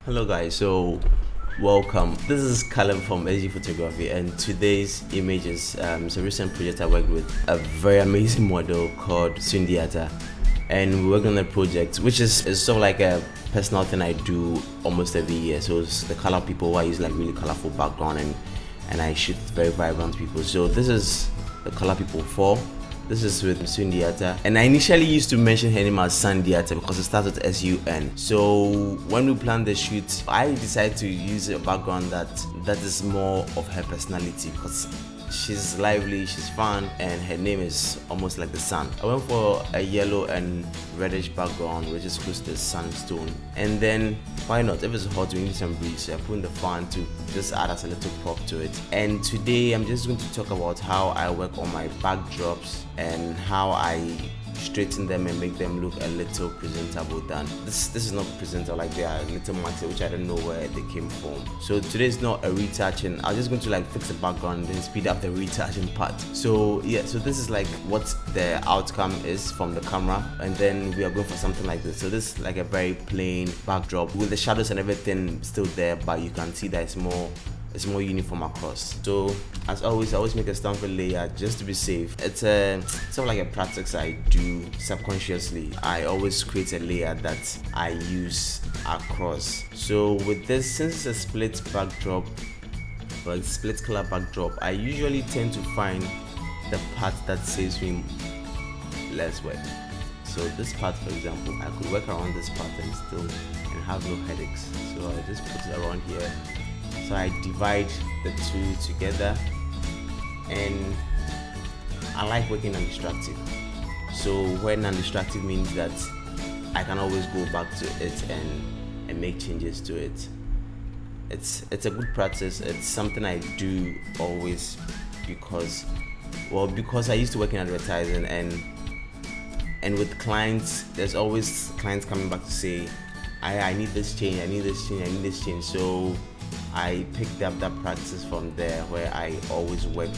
Hello guys, so welcome. This is Caleb from SG Photography, and today's image is a recent project I worked with a very amazing model called Sundiata, and we worked on a project which is sort of like a personal thing I do almost every year. So it's the color people who I use like really colorful background and I shoot very vibrant people. So this is the color people 4. This is with Sundiata, and I initially used to mention her name as Sundiata because it starts with S-U-N. So when we planned the shoot, I decided to use a background that is more of her personality because she's lively, she's fun, and her name is almost like the sun. I went for a yellow and reddish background which is close to the sandstone, and then why not, if it's hot we need some breeze, so I put in the fan to just add as a little pop to it. And today I'm just going to talk about how I work on my backdrops and how I straighten them and make them look a little presentable than this is not presentable, like they are a little matte, which I don't know where they came from. So today is not a retouching. I'm just going to like fix the background and then speed up the retouching part. So yeah, so this is like what the outcome is from the camera, and then we are going for something like this. So this is like a very plain backdrop with the shadows and everything still there, but you can see that it's more uniform across. So as always, I always make a stamper layer just to be safe. It's sort of like a practice I do subconsciously. I always create a layer that I use across. So with this, since it's a split backdrop or split color backdrop, I usually tend to find the part that saves me less work. So this part, for example, I could work around this part and have no headaches. So I just put it around here. So I divide the two together, and I like working non-destructive. So when non-destructive means that I can always go back to it and make changes to it. It's a good practice. It's something I do always because I used to work in advertising, and with clients, there's always clients coming back to say, I need this change, I need this change, I need this change. So I picked up that practice from there, where I always work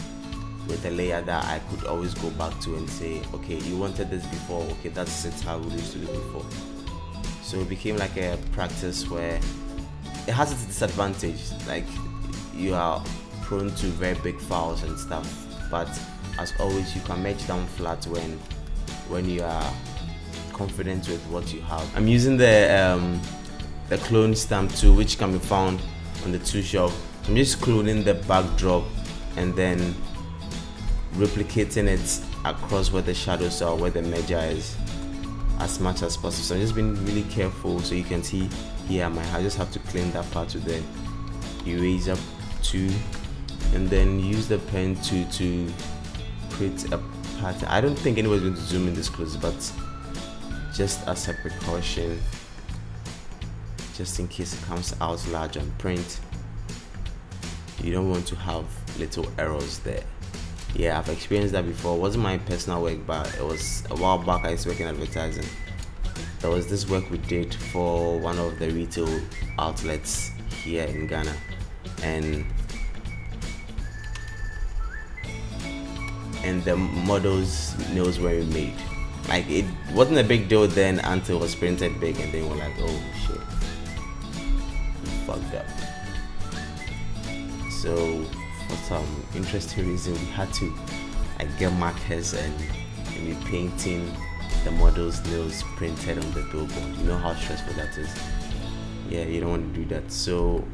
with a layer that I could always go back to and say, okay, you wanted this before, okay, that's it how we used to do it before. So it became like a practice where it has its disadvantage, like you are prone to very big files and stuff, but as always you can match down flat when you are confident with what you have. I'm using the clone stamp tool, which can be found on the tool shelf. I'm just cloning the backdrop and then replicating it across where the shadows are, where the measure is, as much as possible. So I'm just being really careful. So you can see here I just have to clean that part with the eraser tool, and then use the pen to create a pattern. I don't think anyone's going to zoom in this close, but just as a precaution, just in case it comes out large on print, you don't want to have little errors there. Yeah, I've experienced that before. It wasn't my personal work, but it was a while back. I used to work in advertising. There was this work we did for one of the retail outlets here in Ghana, and the model's nails were made. Like, it wasn't a big deal then until it was printed big, and then we're like, oh shit, fucked up. So for some interesting reason, we had to get markers and be painting the model's nails printed on the billboard. You know how stressful that is. Yeah, you don't want to do that. So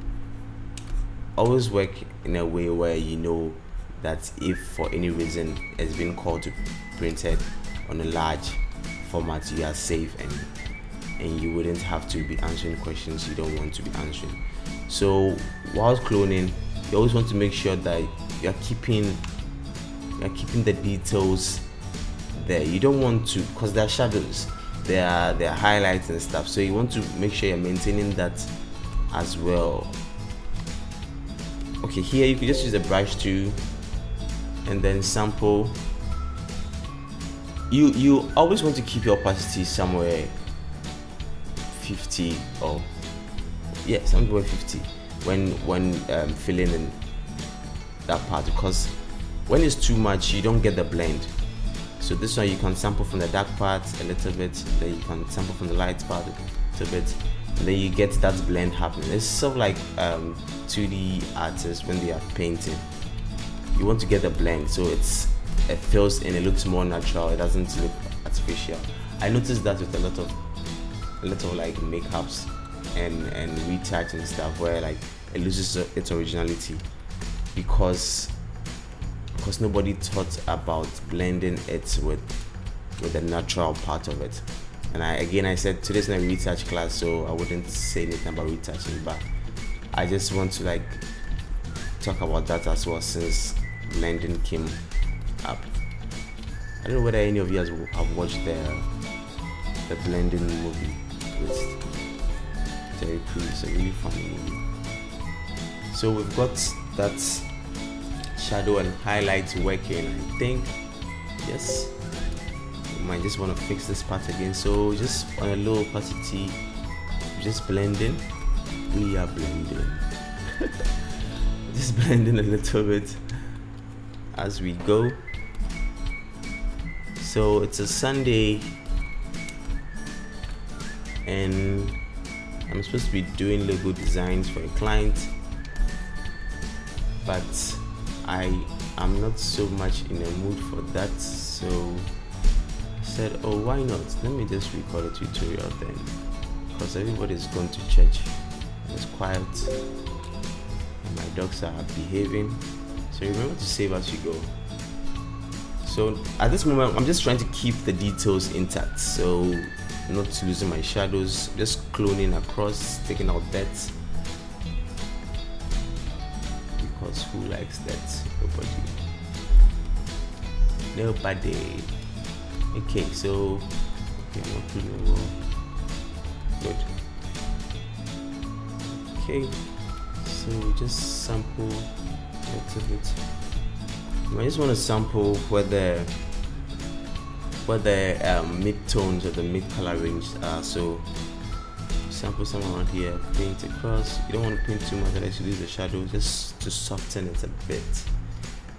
always work in a way where you know that if for any reason it's been called to printed on a large format, you are safe and you wouldn't have to be answering questions you don't want to be answering. So while cloning, you always want to make sure that you're keeping the details there. You don't want to, because there are shadows, there are highlights and stuff, so you want to make sure you're maintaining that as well. Okay, here you can just use a brush tool and then sample. You always want to keep your opacity somewhere 50 or somewhere 50 when filling in that part, because when it's too much you don't get the blend. So this one you can sample from the dark part a little bit, then you can sample from the light part a little bit, and then you get that blend happening. It's sort of like 2D artists when they are painting. You want to get the blend so it feels and it looks more natural. It doesn't look artificial. I noticed that with a lot of like makeups and retouch and stuff, where like it loses its originality because nobody thought about blending it with the natural part of it. And I said today's not a retouch class, so I wouldn't say anything about retouching, but I just want to like talk about that as well, since blending came up. I don't know whether any of you guys have watched the blending movie with Terry Crews. It's a really funny movie. So we've got that shadow and highlights working. I think yes, you might just want to fix this part again. So just on a low opacity, just blending. We are blending. Just blending a little bit as we go. So it's a Sunday and I'm supposed to be doing logo designs for a client, but I am not so much in a mood for that, so I said, oh, why not, let me just record a tutorial then, because everybody's gone to church, it's quiet and my dogs are behaving, so remember to save as you go. So at this moment I'm just trying to keep the details intact, so not losing my shadows, just cloning across, taking out that, because who likes that? Nobody. Okay, so I'm not cloning well. Good. Okay, so just sample a little bit. I just want to sample where the mid-tones or the mid-color range are. So sample some around here, paint across. You don't want to paint too much unless you lose the shadow, just to soften it a bit.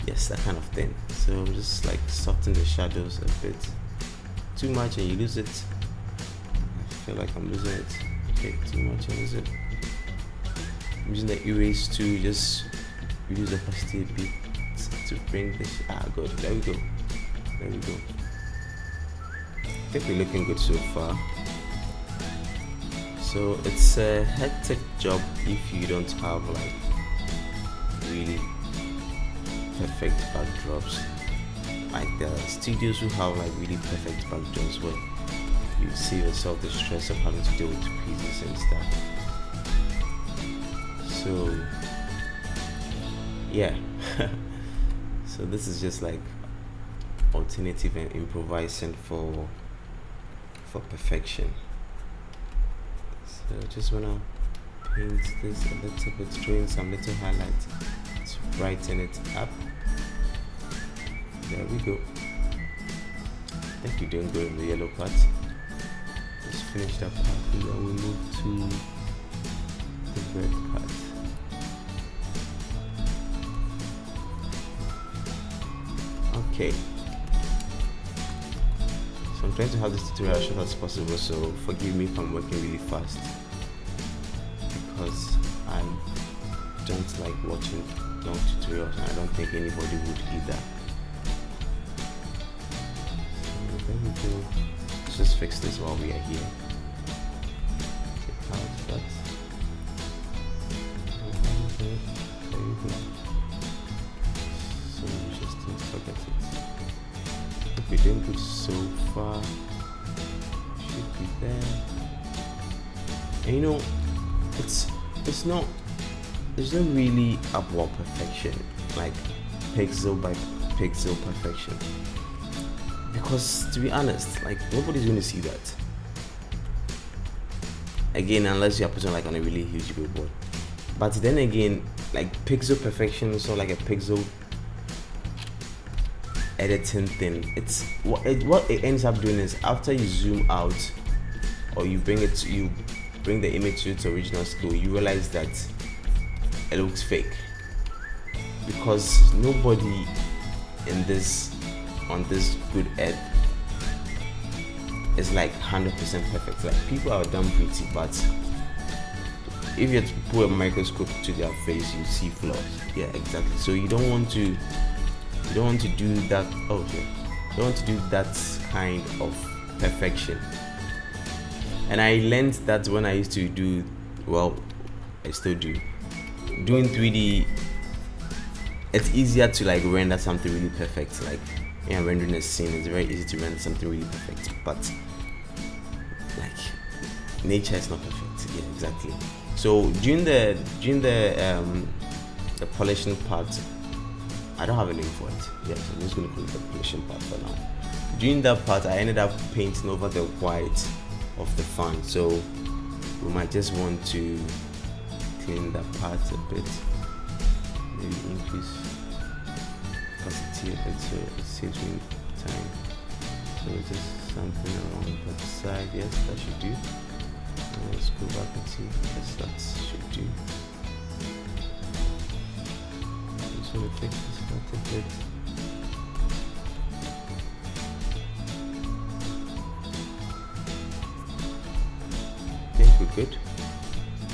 Yes, that kind of thing. So just like soften the shadows a bit. Too much and you lose it. I feel like I'm losing it. Okay, too much and lose it. I'm using the erase to just reduce the opacity a bit to bring this. Good. There we go. I think we're looking good so far. So it's a hectic job if you don't have like really perfect backdrops. Like there are studios who have like really perfect backdrops where you see yourself the stress of having to deal with pieces and stuff. So yeah. So this is just like alternative and improvising for perfection. So just wanna paint this a little bit, throwing some little highlights to brighten it up. There we go. I think we're doing good in the yellow part. Just finish that part and then we move to the red part. Okay. So I'm trying to have this tutorial as short as possible, so forgive me if I'm working really fast, because I don't like watching long tutorials and I don't think anybody would either. So there we go. Let's just fix this while we are here. Take out that. There you go. So we just don't forget it. We're doing good so far. Should be there. And you know, there's no really upward perfection, like pixel by pixel perfection, because to be honest, like nobody's going to see that again unless you are putting like on a really huge billboard. But then again, like pixel perfection is not like a pixel editing thing. It's what it ends up doing is after you zoom out or you bring the image to its original scale, you realize that it looks fake, because nobody on this good earth is like 100% perfect. Like people are done pretty, but if you put a microscope to their face, you see flaws. Yeah, exactly. So you don't want to do that. Oh, okay. You don't want to do that kind of perfection. And I learned that when I used to do, well, I still do, doing 3D. It's easier to like render something really perfect. Like rendering a scene, it's very easy to render something really perfect. But like nature is not perfect. Yeah, exactly. So during the polishing part, I don't have a name for it. Yeah, so I'm just gonna call it the polishing part for now. During that part, I ended up painting over the white of the fan. So we might just want to clean that part a bit. Maybe increase capacity a bit so it saves me time. So just something around that side. Yes, that should do. Let's go back and see. Yes, that should do. Just want to fix this part a bit. Okay, we're good.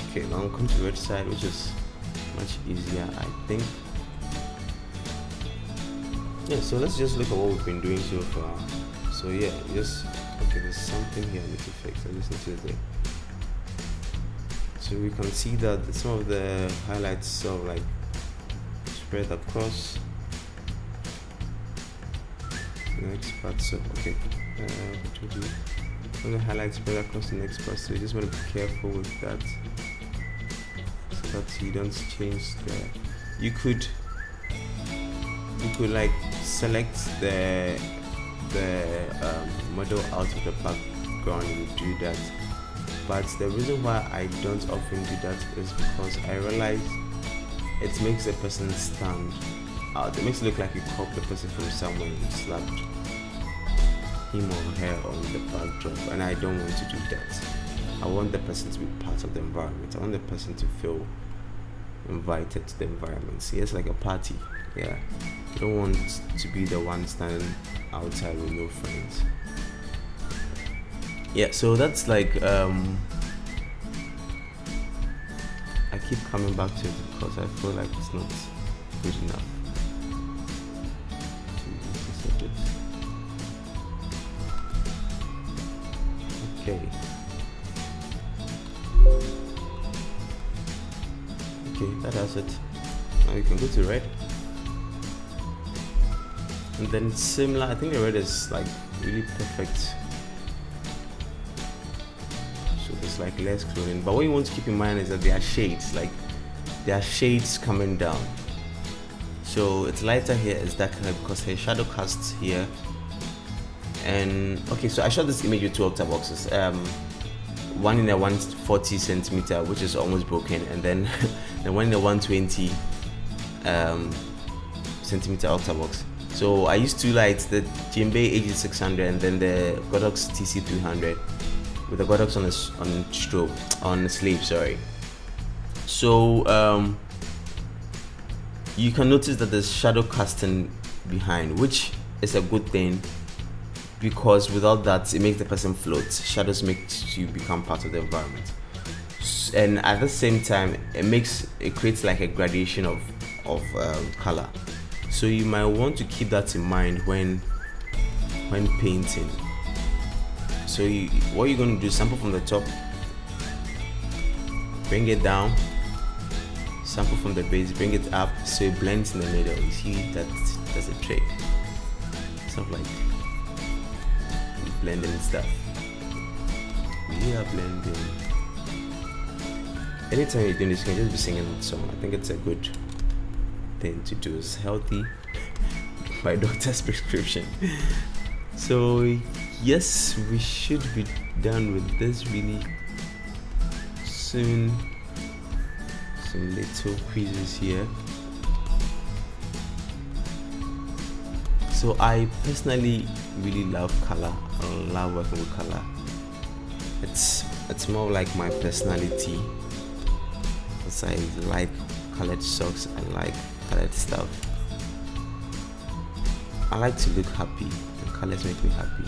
Okay, now we'll come to the red side, which is much easier, I think. Yeah, so let's just look at what we've been doing so far. So yeah, just okay, there's something here I need to fix. I just need to do. So we can see that some of the highlights sort of like spread across the next part. So okay, what do we do? Some of the highlights spread across the next part. So you just want to be careful with that, so that you don't change the. You could like select the model out of the background. You do that. But the reason why I don't often do that is because I realize it makes the person stand out. It makes it look like you copied the person from somewhere and you slapped him or her on the backdrop, and I don't want to do that. I want the person to be part of the environment. I want the person to feel invited to the environment. See, it's like a party. Yeah, you don't want to be the one standing outside with no friends. Yeah, so that's like I keep coming back to it because I feel like it's not good enough. Okay, that has it. Now you can go to red, and then similar. I think the red is like really perfect. It's like less clothing, but what you want to keep in mind is that there are shades, like there are shades coming down. So it's lighter here, it's darker here because her shadow casts here. And okay, so I shot this image with two octaboxes, one in a 140 centimeter, which is almost broken, and then the one in a 120 centimeter octabox. So I used two lights, the Jimbei AG600 and then the Godox TC300. With the Godox on the sleeve, sorry. So you can notice that there's shadow casting behind, which is a good thing because without that, it makes the person float. Shadows make you become part of the environment, and at the same time, it creates like a gradation of color. So you might want to keep that in mind when painting. So what you're going to do, sample from the top, bring it down, sample from the base, bring it up so it blends in the middle. You see that that's a trick. Stuff like blending stuff. We are blending. Anytime you're doing this, you can just be singing that song. I think it's a good thing to do. It's healthy by doctor's prescription. So yes, we should be done with this really soon. Some little creases here. So I personally really love color. I love working with color. It's more like my personality. Because I like colored socks. I like colored stuff. I like to look happy. And colors make me happy.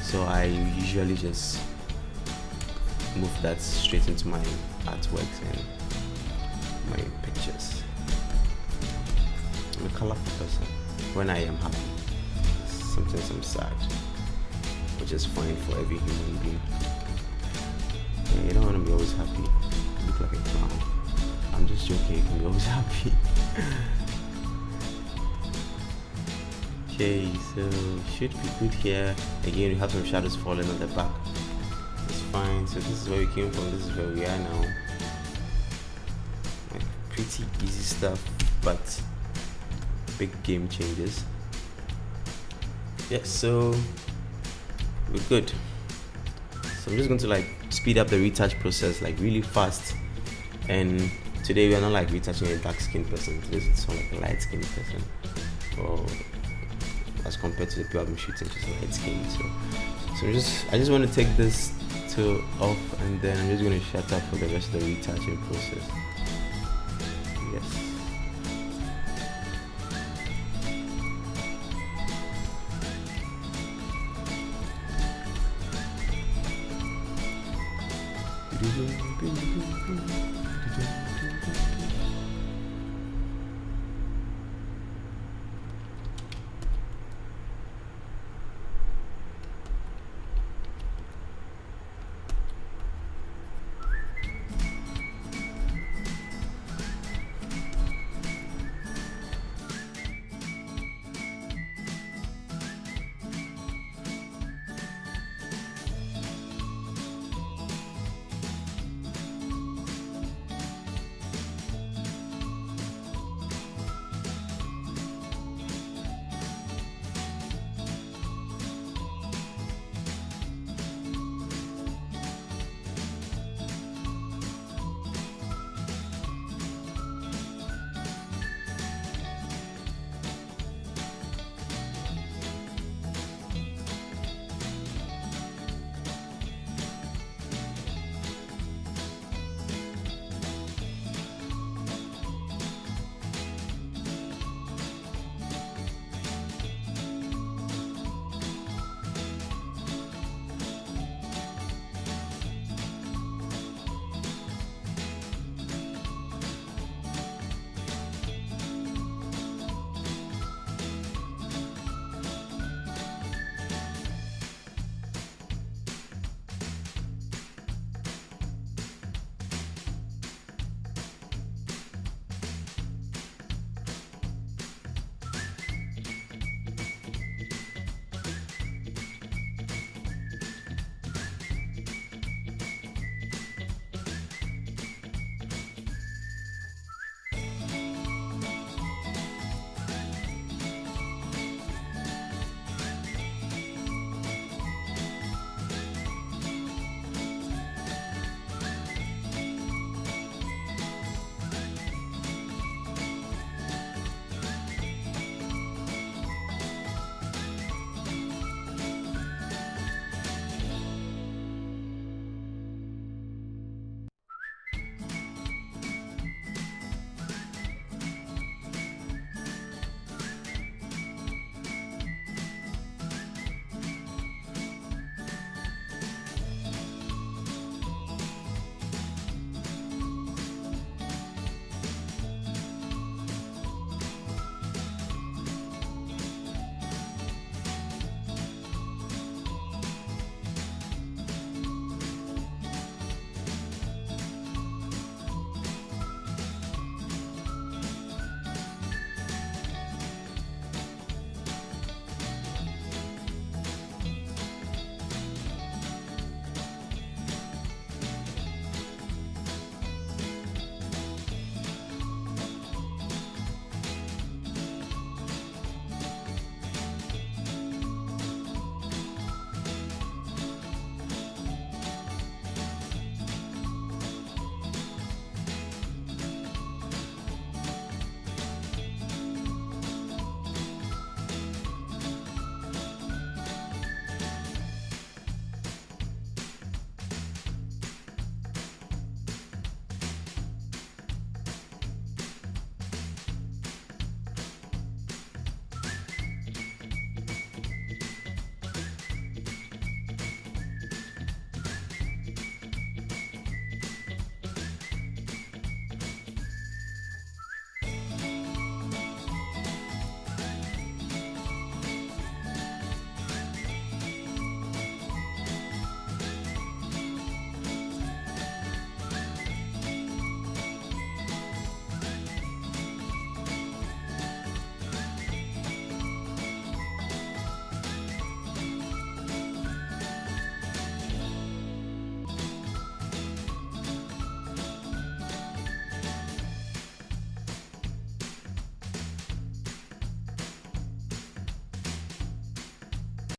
So I usually just move that straight into my artworks and my pictures. I'm a colorful person. When I am happy, sometimes I'm sad, which is fine for every human being. And you don't want to be always happy. You look like a clown. I'm just joking, you can be always happy. Okay, so should be good here. Again, we have some shadows falling on the back. It's fine. So this is where we came from, this is where we are now. Like pretty easy stuff, but big game changes. Yeah, so we're good. So I'm just going to like speed up the retouch process like really fast. And today we are not like retouching a dark skinned person. Today it's not like a light skinned person. Or as compared to the people I've been shooting, just light skinned. So I just want to take this tool off, and then I'm just going to shut up for the rest of the retouching process. Yes.